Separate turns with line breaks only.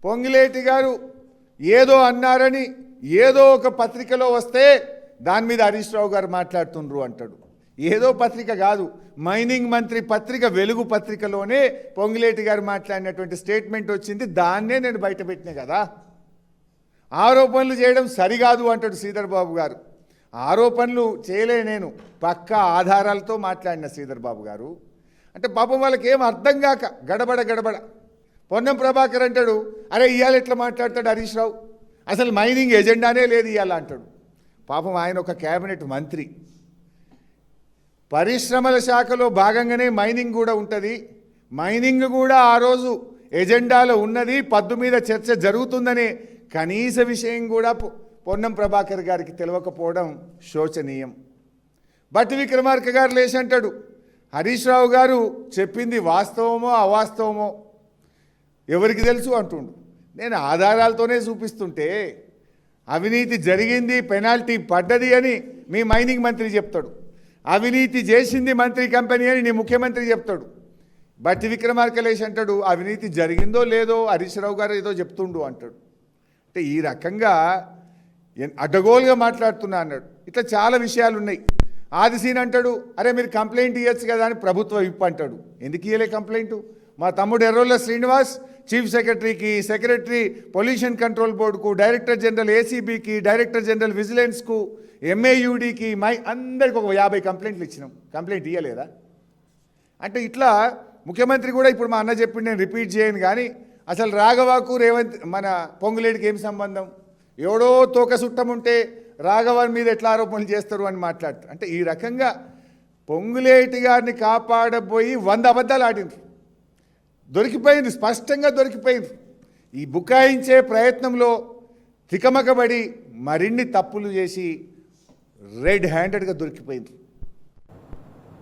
పొంగిలేటి గారు ఏదో అన్నారని ఏదో ఒక పత్రికలో వస్తే దాని మీద హరీష్ రావు గారు మాట్లాడుతుండ్రు అంటాడు. ఏదో పత్రిక కాదు, మైనింగ్ మంత్రి పత్రిక వెలుగు పత్రికలోనే పొంగిలేటి గారు మాట్లాడినటువంటి స్టేట్మెంట్ వచ్చింది. దాన్నే నేను బయటపెట్టినా కదా. ఆరోపణలు చేయడం సరికాదు అంటాడు శ్రీధర్ బాబు గారు. ఆరోపణలు చేయలే, నేను పక్కా ఆధారాలతో మాట్లాడిన శ్రీధర్ బాబు గారు. అంటే పాపం వాళ్ళకి ఏం అర్థం కాక గడబడ పొన్నం ప్రభాకర్ అంటాడు, అరే ఇవాళ ఎట్లా మాట్లాడతాడు హరీష్ రావు, అసలు మైనింగ్ ఎజెండానే లేదు ఇవాళ అంటాడు. పాపం ఆయన ఒక క్యాబినెట్ మంత్రి. పరిశ్రమల శాఖలో భాగంగానే మైనింగ్ కూడా ఉంటుంది. మైనింగ్ కూడా ఆ రోజు ఎజెండాలో ఉన్నది, పద్దు మీద చర్చ జరుగుతుందనే కనీస విషయం కూడా పొన్నం ప్రభాకర్ గారికి తెలియకపోవడం శోచనీయం. భట్టి విక్రమార్క గారు లేచి అంటాడు, హరీష్ రావు గారు చెప్పింది వాస్తవమో అవాస్తవమో ఎవరికి తెలుసు అంటుండు. నేను ఆధారాలతోనే చూపిస్తుంటే అవినీతి జరిగింది, పెనాల్టీ పడ్డది అని మీ మైనింగ్ మంత్రి చెప్తాడు, అవినీతి చేసింది మంత్రి కంపెనీ అని నీ ముఖ్యమంత్రి చెప్తాడు. భట్టి విక్రమార్కలేష్ అంటాడు అవినీతి జరిగిందో లేదో హరీష్ రావు గారు ఏదో చెప్తుండు అంటాడు. అంటే ఈ రకంగా అడ్డగోలుగా మాట్లాడుతున్నా అన్నాడు. ఇట్లా చాలా విషయాలు ఉన్నాయి. ఆదిశీన్ అంటాడు, అరే మీరు కంప్లైంట్ ఇవ్వచ్చు కదా అని ప్రభుత్వం అంటాడు. ఎందుకు ఇవ్వలే కంప్లైంట్? మా తమ్ముడు ఎర్రోళ్ళ శ్రీనివాస్ చీఫ్ సెక్రటరీకి, సెక్రటరీ పొల్యూషన్ కంట్రోల్ బోర్డుకు, డైరెక్టర్ జనరల్ ఏసీబీకి, డైరెక్టర్ జనరల్ విజిలెన్స్కు, ఎంఏయుడికి, అందరికి ఒక 50 కంప్లైంట్లు ఇచ్చినాం. కంప్లైంట్ ఇవ్వలేదా? అంటే ఇట్లా ముఖ్యమంత్రి కూడా ఇప్పుడు మా అన్న చెప్పింది, నేను రిపీట్ చేయను కానీ అసలు రాఘవకు రేవంత్ మన పొంగులేటికి ఏం సంబంధం? ఎవడో తోక సుట్టం ఉంటే రాఘవన్ మీద ఎట్లా ఆరోపణలు చేస్తారు అని మాట్లాడతారు. అంటే ఈ రకంగా పొంగులేటి గారిని కాపాడబోయి 100 అబద్ధాలు ఆడినారు. దొరికిపోయింది, స్పష్టంగా దొరికిపోయింది. ఈ బుకాయించే ప్రయత్నంలో తికమకబడి మరిన్ని తప్పులు చేసి రెడ్ హ్యాండెడ్గా దొరికిపోయింది.